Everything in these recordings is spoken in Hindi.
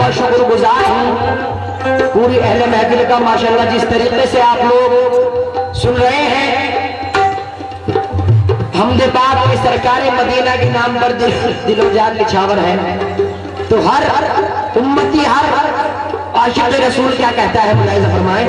बहुत शुक्रगुजार हूँ पूरी अहले महफिल का। माशाल्लाह जिस तरीके से आप लोग सुन रहे हैं, हमदे पाक के सरकार मदीना के नाम पर दिलो जान निछावर है। तो हर उम्मती हर आशिक रसूल क्या कहता है, मुलाहिज़ा फरमाएं।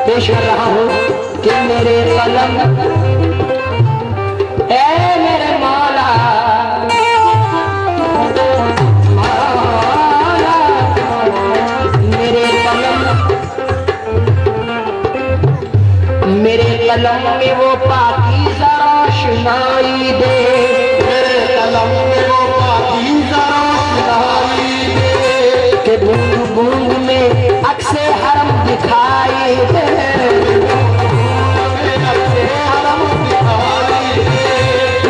पेश कर रहा हूँ कि मेरे कलम ए मेरे मौला मेरे कलम में वो पाकीज़ा रोशनाई दे, मेरे कलम में वो पाकीज़ा रोशनाई दे, कि बूंद बूंद में अक्से हरम दिखाई दे,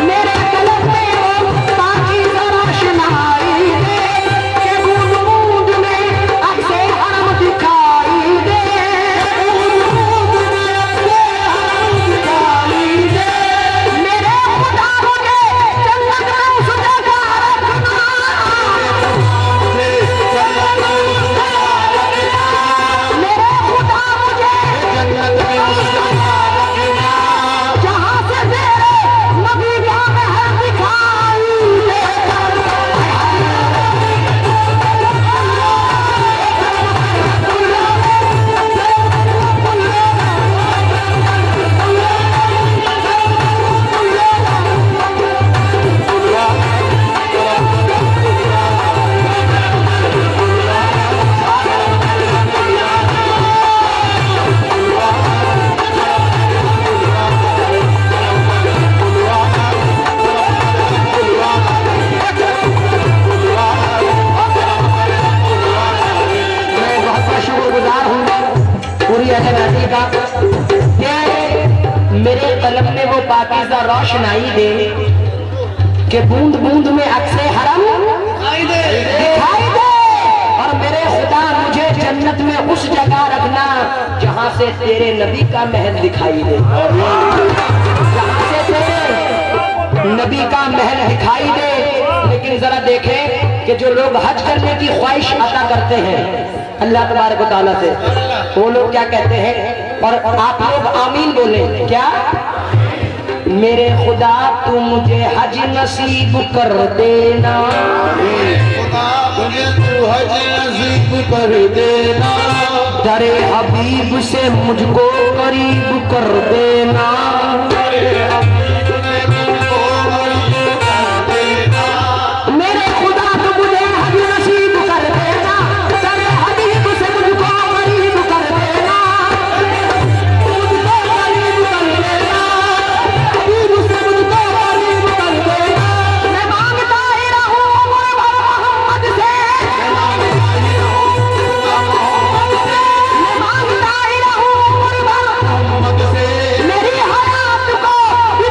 मेरे कलम में वो पाकीज़ा रोशनाई दे, कि बूंद बूंद में अक्से हरम दिखाई दे, मेरे खुदा मुझे जन्नत में उस जगह रखना, मेरे खुदा मुझे जन्नत में उस जगह रखना, जहाँ से तेरे नबी का महल दिखाई दे। मेरे कलम में वो पाकीज़ा रोशनाई दे, कि बूंद बूंद में अक्से हरम दिखाई दे, और मेरे खुदा मुझे जन्नत में उस जगह रखना जहां से तेरे नबी का महल दिखाई दे, जहां से तेरे नबी का महल दिखाई दे। लेकिन जरा देखें कि जो लोग हज करने की ख्वाहिश अता करते हैं अल्लाह तबारक व तआला से, वो लोग क्या कहते हैं, और आप लोग आमीन बोले क्या, मेरे खुदा तू मुझे हज नसीब कर देना, खुदा मुझे तू हज नसीब कर देना, दरे हबीब से मुझको करीब कर देना, मेरे खुदा तू मुझे हज नसीब कर देना, दरे हबीब से मुझको करीब कर देना, मेरी हयात को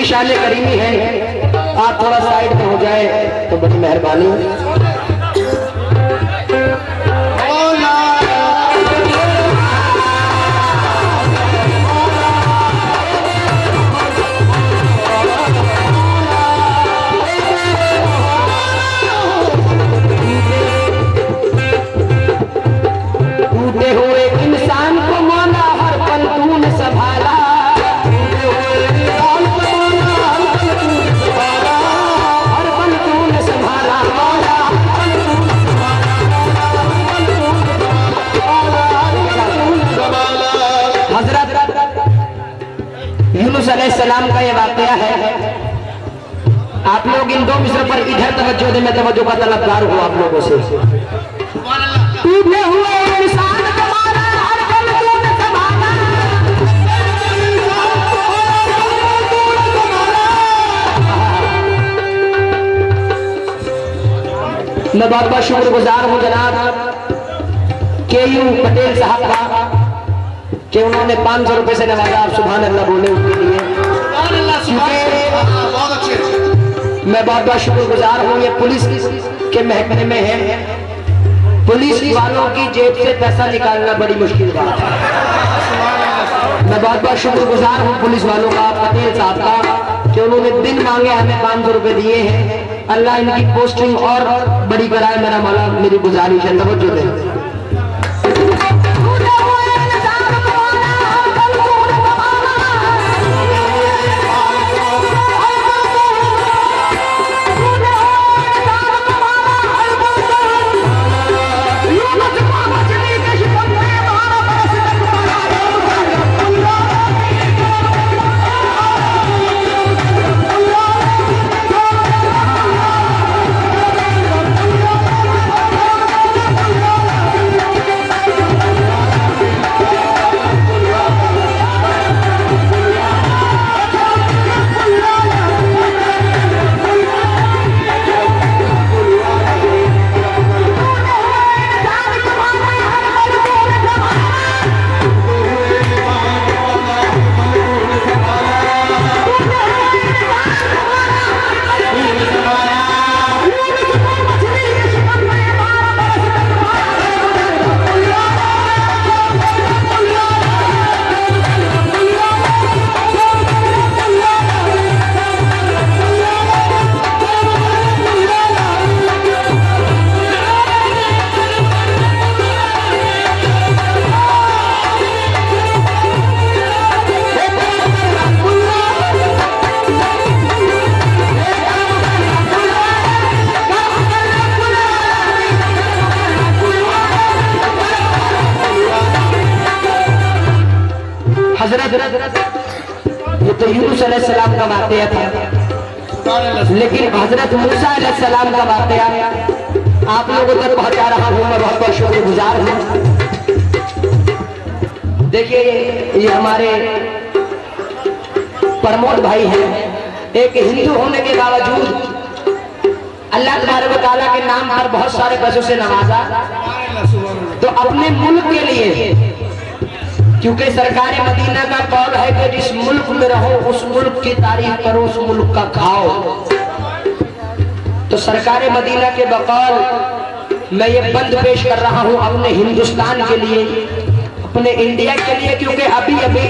शान करीमी है, आप थोड़ा साइड में हो जाए तो बड़ी मेहरबानी। टूटे हुए इंसान को मौला हर पल तूने संभाला, हर पल तूने संभाला। हजरत यूनुस अलैहिस्सलाम का ये वाकया है। आप लोग इन 2 मिसरों पर इधर तवज्जो दें, मैं तवज्जो का तलबगार हूँ आप लोगों से। टूटे हुए इंसान को मौला हर पल तूने संभाला, मैं बहुत बहुत शुक्रगुजार हूँ जनाब KU पटेल साहब का कि उन्होंने 500 रुपए से नवाजा। आप सुभान अल्लाह बोले उनके लिए। मैं बहुत बहुत शुक्रगुजार हूँ। ये पुलिस के महकमे में है, पुलिस वालों की जेब से पैसा निकालना बड़ी मुश्किल बात है। मैं बहुत बहुत शुक्रगुजार हूँ पुलिस वालों का, पटेल साहब का, कि उन्होंने बिन मांगे हमें 500 रुपए दिए हैं। अल्लाह इनकी पोस्टिंग और बड़ी कराए, मेरा मौला। मेरी गुजारिश है, तवज्जो दें। ये तो यूनुस अलैहिस्सलाम का वाकया था, लेकिन हजरत मूसा अलैहिस्सलाम का वाकया आप लोगों तक पहुंचा रहा हूं। मैं बहुत बहुत शुक्रगुजार हूं। देखिए ये हमारे प्रमोद भाई हैं, एक हिंदू होने के बावजूद अल्लाह तबारक व तआला के नाम पर बहुत सारे पैसों से नवाजा। तो अपने मुल्क के लिए, क्योंकि सरकार मदीना का कौल है कि जिस मुल्क में रहो उस मुल्क की तारीफ करो, उस मुल्क का खाओ। तो सरकार मदीना के बकौल मैं ये बंद पेश कर रहा हूँ अपने हिंदुस्तान के लिए, अपने इंडिया के लिए, क्योंकि अभी अभी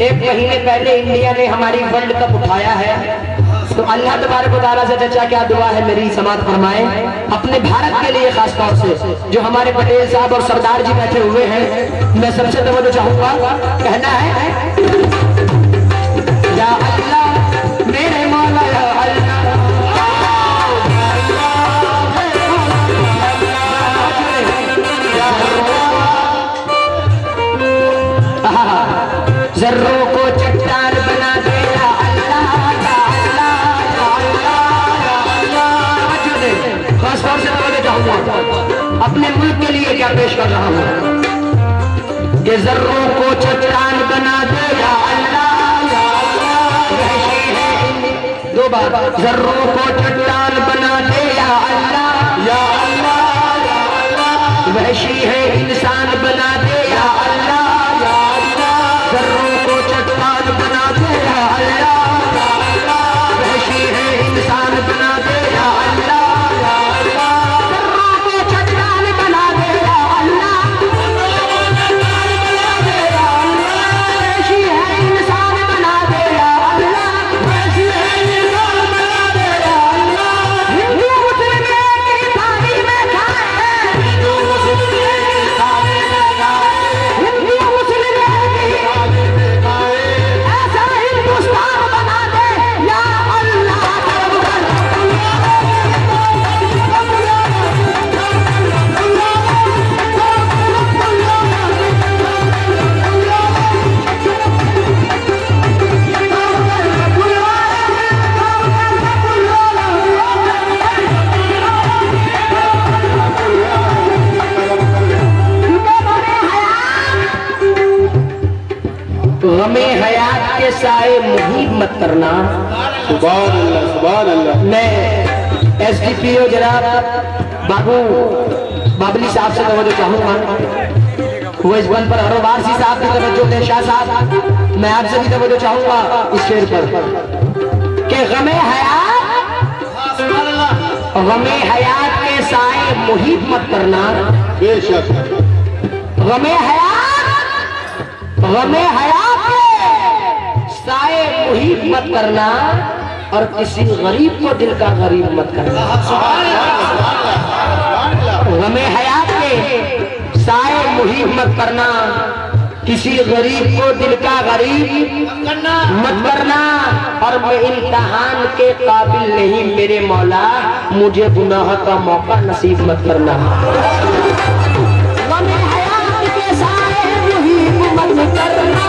1 महीने पहले इंडिया ने हमारी वर्ल्ड कप उठाया है। तो अल्लाह तबारक व तआला से चचा क्या दुआ है मेरी समात फरमाए अपने भारत के लिए, खास तौर से जो हमारे पटेल साहब और सरदार जी बैठे हुए हैं। मैं सबसे तवज्जो चाहूंगा, कहना है या अल्लाह मेरे मौला या अल्लाह, जर्रों को चट्टान बना दे या अल्लाह, या अल्लाह, या अल्लाह, या अल्लाह। खास तौर से मैं चाहूंगा अपने मुल्क के लिए क्या पेश कर रहा हूँ कि जर्रों को चट्टान बना दे या अल्लाह, या अल्लाह। 2 बार, जर्रों को चट्टान बना दे या अल्लाह, या अल्लाह, या अल्लाह। वहशी है इंसान बना दे या अल्लाह, या अल्लाह। जर्रों को चट्टान बना दे या अल्लाह, या अल्लाह। गमे हयात के साए मुहीब मत करना। सुभान अल्लाह, सुभान अल्लाह। मैं SDPO जनाब बाबू बाबली साहब से तवज्जो चाहूंगा, वो इस बन पर हरोबारसी साहब की तवज्जो दें, शाह साहब मैं आपसे भी तवज्जो चाहूंगा इस शेर पर कि गमे हयात के साए मुहीब मत करना। बेशक गमे हयात के साए मुहीब मत करना और किसी गरीब को दिल का गरीब मत करना। गमे हयात के साए मुहीब मत करना, किसी गरीब को दिल का गरीब मत करना। और मैं इम्तिहान के काबिल नहीं मेरे मौला, मुझे गुनाह का मौका नसीब मत करना। गमे हयात के साए मुहीब मत करना,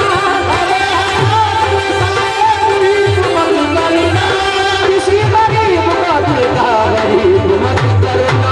किसी गरीब को दिल का गरीब मत करना।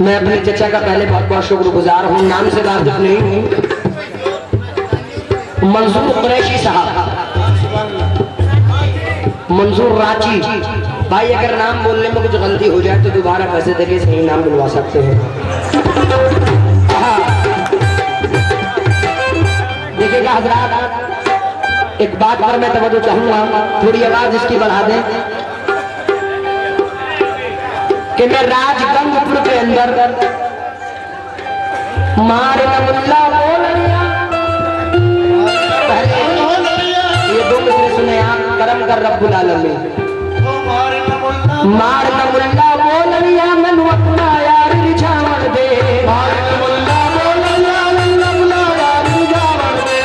मैं अपने चचा का पहले बहुत बहुत शुक्रगुजार हूँ, नाम से वाकिफ नहीं हूँ। मंजूर कुरैशी साहब, मंजूर रांची भाई, अगर नाम बोलने में कुछ गलती हो जाए तो दोबारा पैसे देके सही नाम बुलवा सकते हैं। देखिएगा हजरात, एक बात पर मैं तवज्जो चाहूंगा, थोड़ी आवाज इसकी बढ़ा दें कि मैं राजगंगपुर के अंदर मार नमुल्ला बोलिया, ये दो मिसरे सुने आप, करम कर रब्बुल आलमीन। मार नमुल्ला बोलिया मन अपना यार रिझावन दे, मार नमुल्ला बोलिया मन अपना यार रिझावन दे,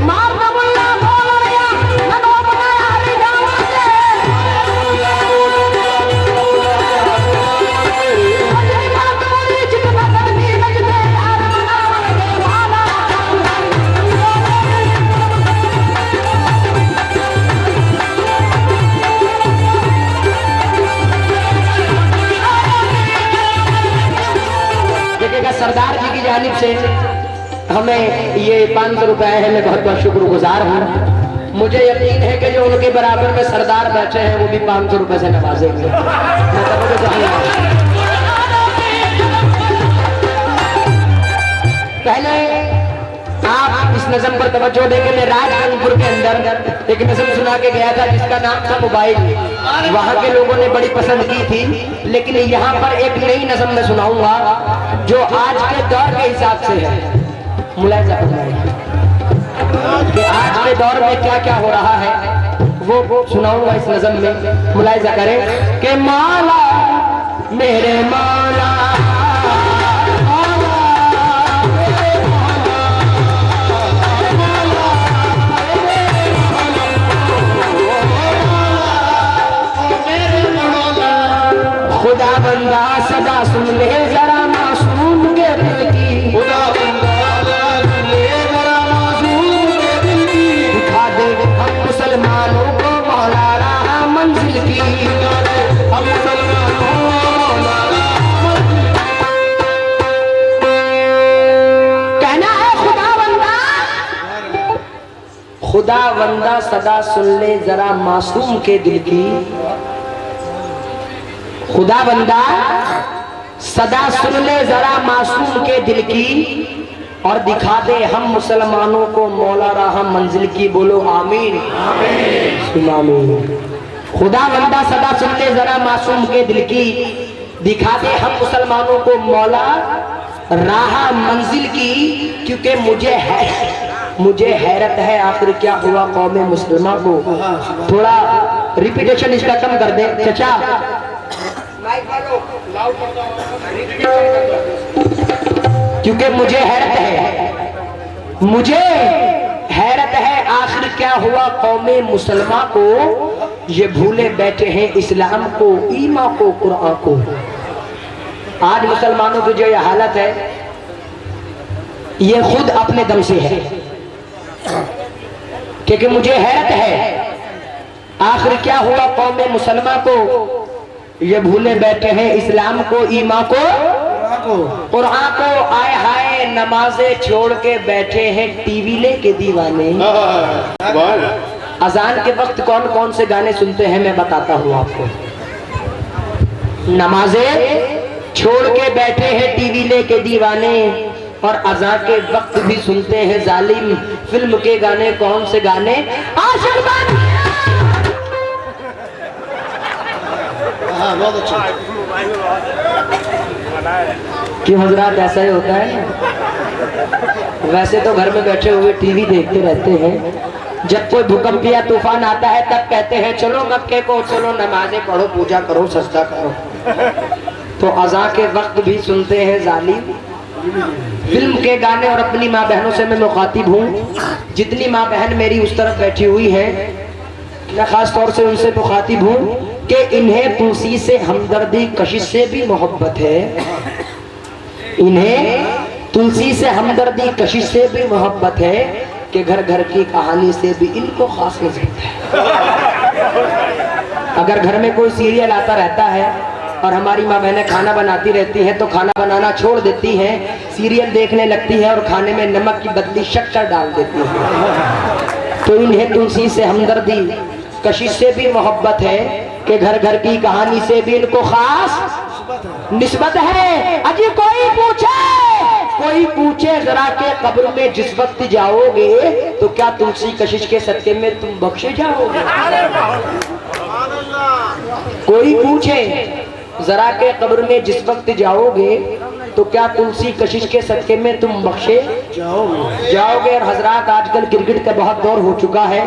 मार नमुल्ला बोलिया मन अपना यार रिझावन दे। सरदार जी की जानिब से हमें ये 500 रुपए है, मैं बहुत बहुत शुक्रगुजार हूँ। मुझे यकीन है कि जो उनके बराबर में सरदार बैठे हैं वो भी 500 रुपए से नवाजेंगे। पहले आप इस नज़म पर तवज्जो देंगे। मैं राजगंगपुर के अंदर एक नज़म सुना के गया था जिसका नाम था मोबाइल। वहां के लोगों ने बड़ी पसंद की थी, लेकिन यहाँ पर एक नई नज़म मैं सुनाऊंगा जो आज के दौर के हिसाब से है। मुलाहिजा फरमाइए कि आज के दौर में क्या क्या हो रहा है, वो सुनाऊंगा इस नज़म में। मुलाहिजा करें कि मौला मेरे मौला खुदा बंदा सदा सुन ले जरा मासूम के दिल की, खुदा बंदा सुन ले जरा मासूम के दिल की, दिखा दे हम मुसलमानों को मौला रहा मंजिल की, हम मुसलमानों को मौला रहा मंजिल की। कहना है खुदा बंदा सदा सुन ले जरा मासूम के दिल की, खुदा बंदा सदा सुन ले जरा मासूम के दिल की, और दिखा दे हम मुसलमानों को मौला राह मंजिल की। बोलो आमीन आमीन। खुदा बंदा सदा सुन ले जरा मासूम के दिल की, दिखा दे हम मुसलमानों को मौला राह मंजिल की, क्योंकि मुझे हैरत है आखिर क्या हुआ कौम मुसलमा को। थोड़ा रिपीटेशन इसका कम कर दे चचा। क्योंकि मुझे हैरत है आखिर क्या हुआ कौम मुसलमा को, ये भूले बैठे हैं इस्लाम को, ईमान को, कुरान को। आज मुसलमानों की जो ये हालत है ये खुद अपने दम से है, क्योंकि मुझे हैरत है आखिर क्या हुआ कौम मुसलमा को, ये भूले बैठे हैं इस्लाम को, ईमान को, कुरान को। आए हाय नमाजें छोड़ के बैठे हैं टीवी लेके दीवाने। अजान के वक्त कौन कौन से गाने सुनते हैं मैं बताता हूँ आपको। नमाजें छोड़ के बैठे हैं टीवी लेके दीवाने, और अजान के वक्त भी सुनते हैं जालिम फिल्म के गाने। कौन से गाने? बहुत अच्छा। क्यों हजरात ऐसा ही होता है ना। वैसे तो घर में बैठे हुए टीवी देखते रहते हैं, जब कोई भूकंप या तूफान आता है तब कहते हैं चलो मक्के को, चलो नमाजें पढ़ो, पूजा करो, सजदा करो। तो अज़ा के वक्त भी सुनते हैं जालिम फिल्म के गाने। और अपनी माँ बहनों से मैं मुखातिब हूँ, जितनी माँ बहन मेरी उस तरफ बैठी हुई है, मैं खास तौर से उनसे मुखातिब हूँ कि इन्हें तुलसी से हमदर्दी कशिश से भी मोहब्बत है, इन्हें तुलसी से हमदर्दी कशिश से भी मोहब्बत है, कि घर घर की कहानी से भी इनको खास नजर है। अगर घर में कोई सीरियल आता रहता है और हमारी माँ बहनें खाना बनाती रहती हैं, तो खाना बनाना छोड़ देती हैं, सीरियल देखने लगती है और खाने में नमक की बदली शक्कर डाल देती है। तो इन्हें तुलसी से हमदर्दी कशिश से भी मोहब्बत है, कि घर घर की कहानी से भी इनको खास निस्बत है। अजी कोई पूछे जरा के कब्र में जिस वक्त जाओगे, तो क्या तुलसी कशिश के सदके में तुम बख्शे जाओगे? कोई पूछे जरा के कब्र में जिस वक्त जाओगे, तो क्या तुलसी कशिश के सदके में तुम बख्शे जाओगे। और हजरात आजकल क्रिकेट का बहुत दौर हो चुका है,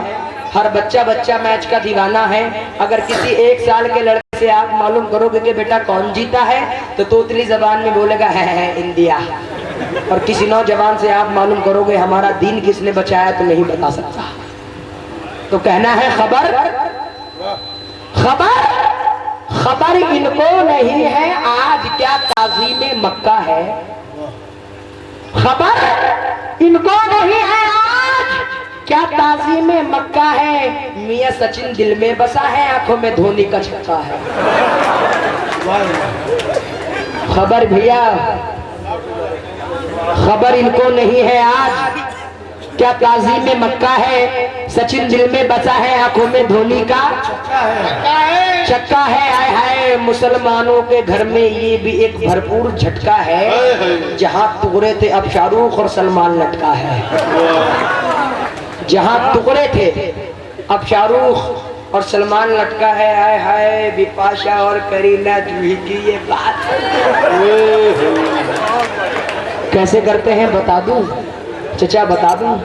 हर बच्चा मैच का दीवाना है। अगर किसी 1 साल के लड़के से आप मालूम करोगे कि बेटा कौन जीता है, तो तोतली जबान में बोलेगा है इंडिया। और किसी नौजवान से आप मालूम करोगे हमारा दीन किसने बचाया, तो नहीं बता सकता। तो कहना है खबर इनको नहीं है आज क्या ताज़ीम मक्का है। खबर इनको नहीं है आज क्या ताज़ीम मक्का है। मियां सचिन दिल में बसा है, आंखों में धोनी का छक्का है। खबर भैया, खबर इनको नहीं है आज क्या ताज़ीम मक्का है। सचिन दिल में बसा है, आंखों में धोनी का चक्का है। आए हाय मुसलमानों के घर में ये भी एक भरपूर झटका है, जहां टुकड़े थे अब शाहरुख और सलमान लटका है। जहां टुकड़े थे अब शाहरुख और सलमान लटका है। आए हाय बिपाशा और करीना जूही की ये बात कैसे करते हैं बता दूं चचा, बता दूं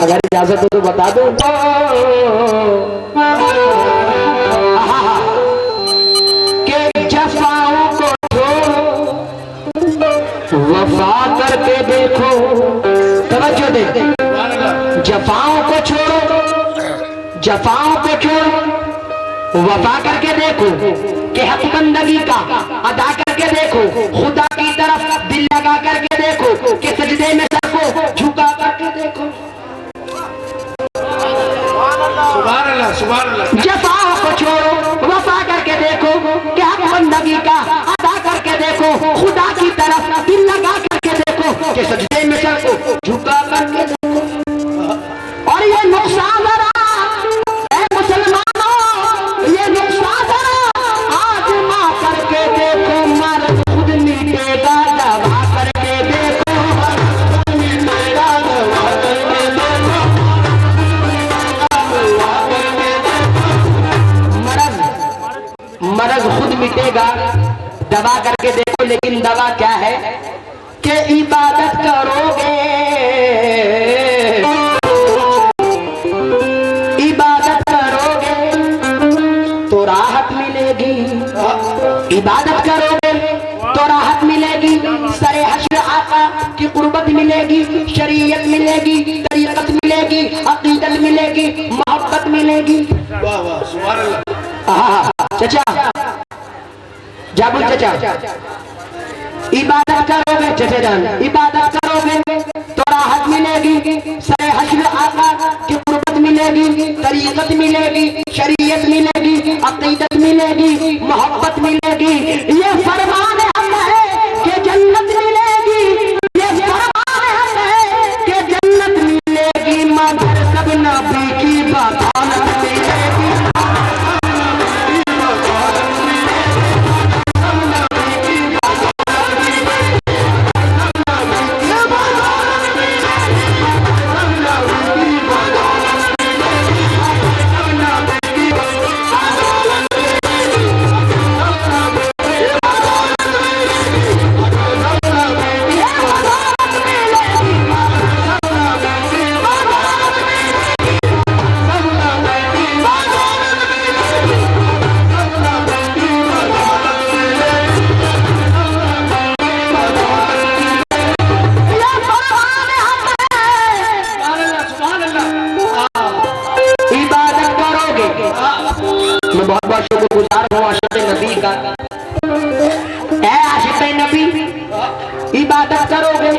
अगर इजाजत हो तो बता दूं। के जफाओं को छोड़ो, वफा करके देखो। तवज्जो दे, जफाओं को छोड़ो, जफाओं को छोड़ो, वफा करके देखो, कि हक बंदगी का अदा करके देखो, खुदा की तरफ दिल लगा करके देखो, कि सजदे में सर को झुका करके देखो। सुभान अल्लाह, सुभान अल्लाह। जफाओं को छोड़ो, वफा करके देखो, कि हक बंदगी का अदा करके देखो, खुदा की तरफ दिल लगा करके देखो, कि सजदे में सर को झुका करके देखो। और ये नुकसान मरज खुद मिटेगा, दवा करके देखो, लेकिन दवा क्या है कि इबादत करोगे, इबादत करोगे तो राहत मिलेगी, इबादत करोगे तो राहत मिलेगी, सरे हश्र आका की कुर्बत मिलेगी, शरीयत मिलेगी, तरीकत मिलेगी, अकीदत मिलेगी, मोहब्बत मिलेगी। वाह वाह सुभान अल्लाह। चाचा जाबुल चाचा, इबादत करोगे चाचा जान, इबादत करोगे तो राहत मिलेगी, सरे हश्र आका की कुर्बत मिलेगी, तरीकत मिलेगी, शरीयत मिलेगी, अकीदत मिलेगी, मोहब्बत मिलेगी। ये फरमान हम है कि जन्नत मिलेगी, ये फरमान हम है कि जन्नत मिलेगी, मगर सब नबी की बदौलत मिलेगी। मैं बहुत बहुत शुक्रगुजार हूँ आशिक़ नबी का। ऐ आशिक़ नबी, इबादत करोगे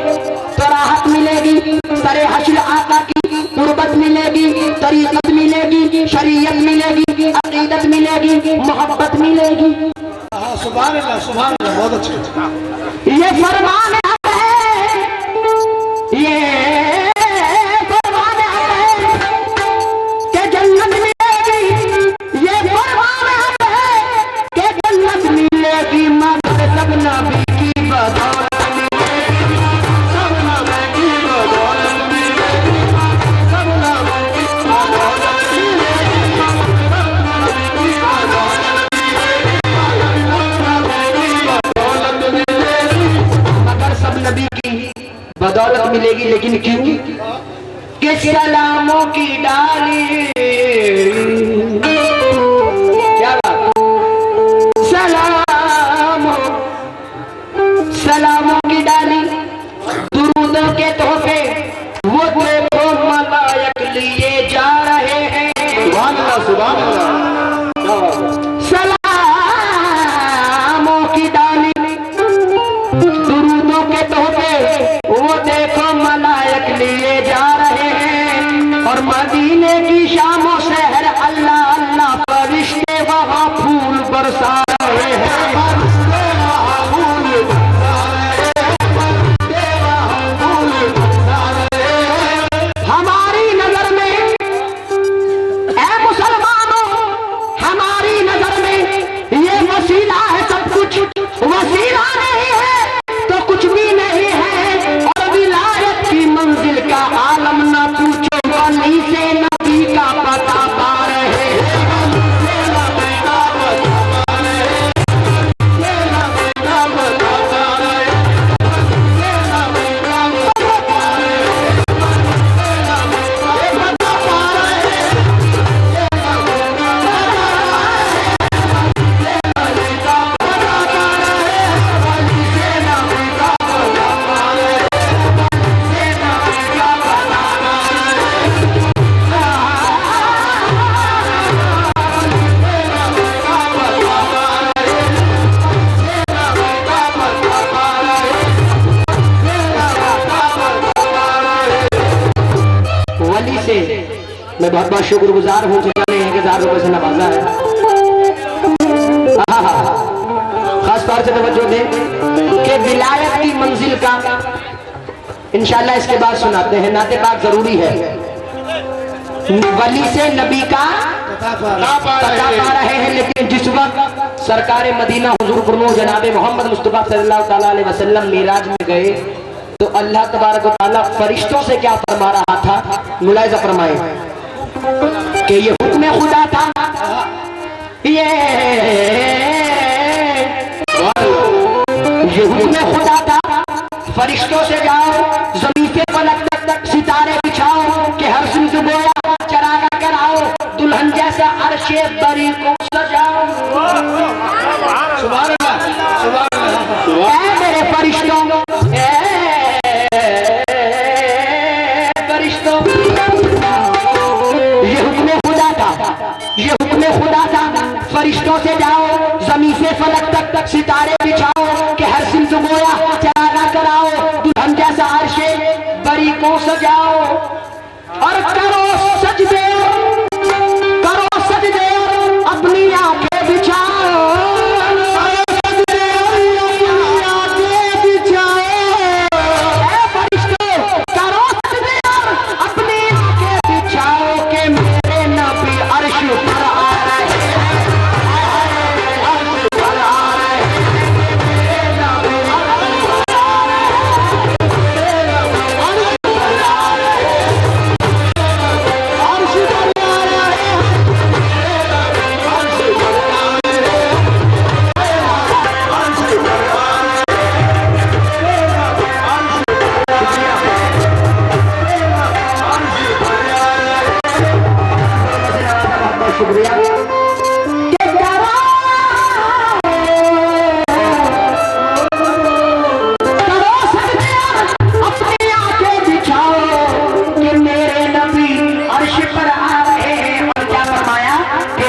तो राहत मिलेगी, सरे हश्र आका की कुर्बत मिलेगी, तरीक़त मिलेगी, शरीयत मिलेगी, अक़ीदत मिलेगी, मोहब्बत मिलेगी। सुभान अल्लाह सुभान अल्लाह, बहुत अच्छे। ये फरमान है, ये फरमान है कि जन्नत मिलेगी, ये फरमान है कि जन्नत मिलेगी, मगर सब नबी की बदौलत मिलेगी, सब नबी की बदौलत मिलेगी, सब नबी की बदौलत मिलेगी, सब नबी की बदौलत मिलेगी, मगर सब नबी की बदौलत मिलेगी। लेकिन क्यों? कि सलामों की डाली, क्या बात, सलामों की डाली, दुरूदों के तोहफे वो देखो मलायक लिए जा रहे हैं। सुभान अल्लाह सुभान अल्लाह। सलामों की डाली, दुरूदों के तोहफे वो देखो मलायक लिए जा रहे हैं, और मदीने की शामों शहर अल्लाह अल्लाह फरिश्ते वहाँ फूल बरसा रहे हैं। हमारी नजर में ऐ मुसलमानों, हमारी नजर में ये वसीला है सब कुछ, वसीला नहीं है तो कुछ भी नहीं है, और विलायत की मंजिल का आलम न पूछो, वली से नबी का पता पा रहे हैं। मैं बहुत बहुत शुक्रगुजार हूँ, ने 1000 रुपए से नवाजा है। खास तौर से तवज्जो दें कि विलायत की मंजिल का इंशाल्लाह इसके बाद सुनाते हैं, नाते पाक जरूरी है। वली से नबी का पता पा रहे हैं, लेकिन जिस वक्त सरकार मदीना हुजूर फुरमो जनाबे मोहम्मद मुस्तफा सल्लल्लाहु अलैहि वसल्लम मिराज में गए तो अल्लाह तबारक व तआला फरिश्तों से क्या फरमा रहा था, मुलाहिजा फरमाए कि ये हुक्म खुदा था, ये फरिश्तों से जाओ, जमीन से फलक तक सितारे बिछाओ, कि हर सिमत गोया चरागा कराओ, दुल्हन जैसा अर्शे बरी को सजाओ, और करो सजदे अपनी आंखें बिछाओ, फरिश्तों करो सजदे अपनी आंखें बिछाओ, कि मेरे नबी अर्श पर आ रहे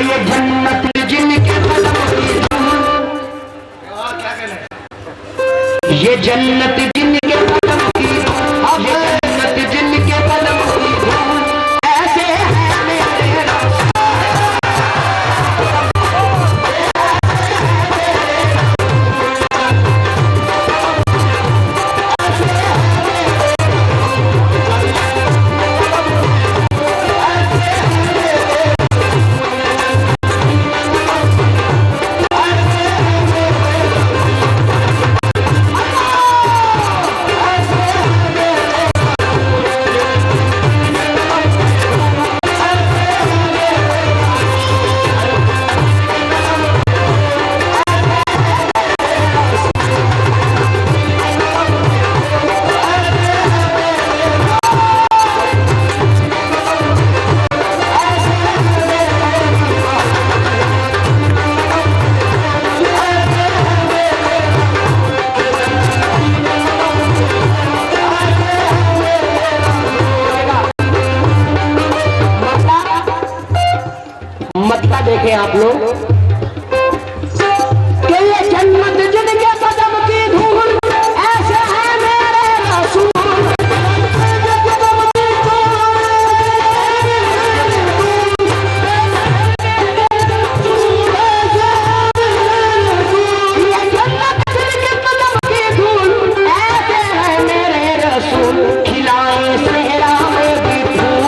ये जन्नत जिनके कदम की, ये जन्नत जिनके कदम की धूल, ऐसे है मेरे रसूल। मतलब देखें आप लोग कि ये जन्नत जिनके कदम की धूल, ऐसे है मेरे रसूल। ये जन्नत जिनके कदम की धूल, ऐसे है मेरे रसूल। खिलाए सेहरा में भी फूल,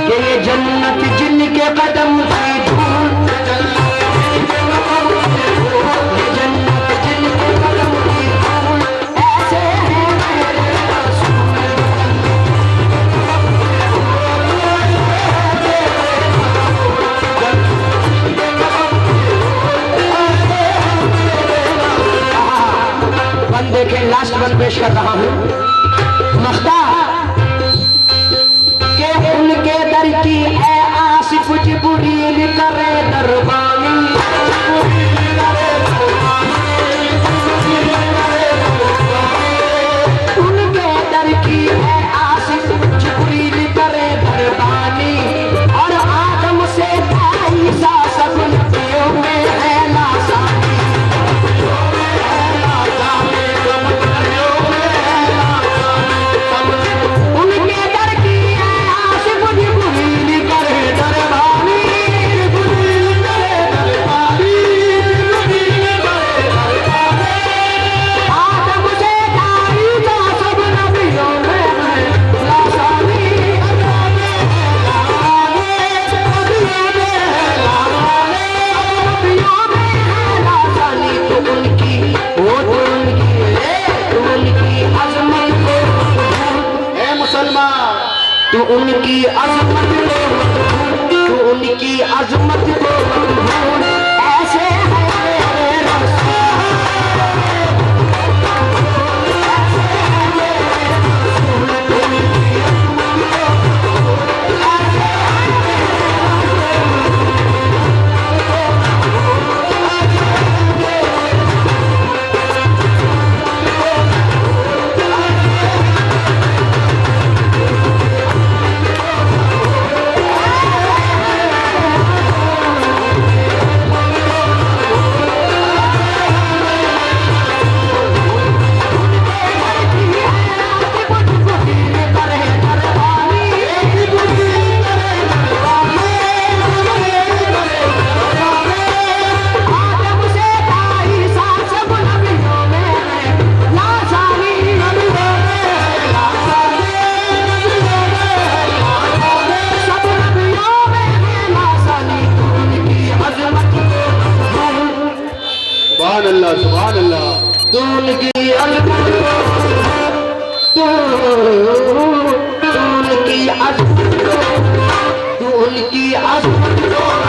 कि ये जन्नत जिनके कदम की धूल, ये जन्नत जिनके कदम की धूल, ऐसे है मेरे रसूल। बंदे के लास्ट बंद पेश कर रहा हूँ। मख्ता उनके दर की है आसिफ जिब्रील करे दरबानी, उनके दर की है आसिफ जिब्रील करे दरबानी, और उनकी अजमत को, तू उनकी अजमत को ढूंढ, ऐसे है मेरे रसूल। सुभान अल्लाह। तू उनकी अजमत को, तू उनकी अजमत को, तू उनकी अजमत को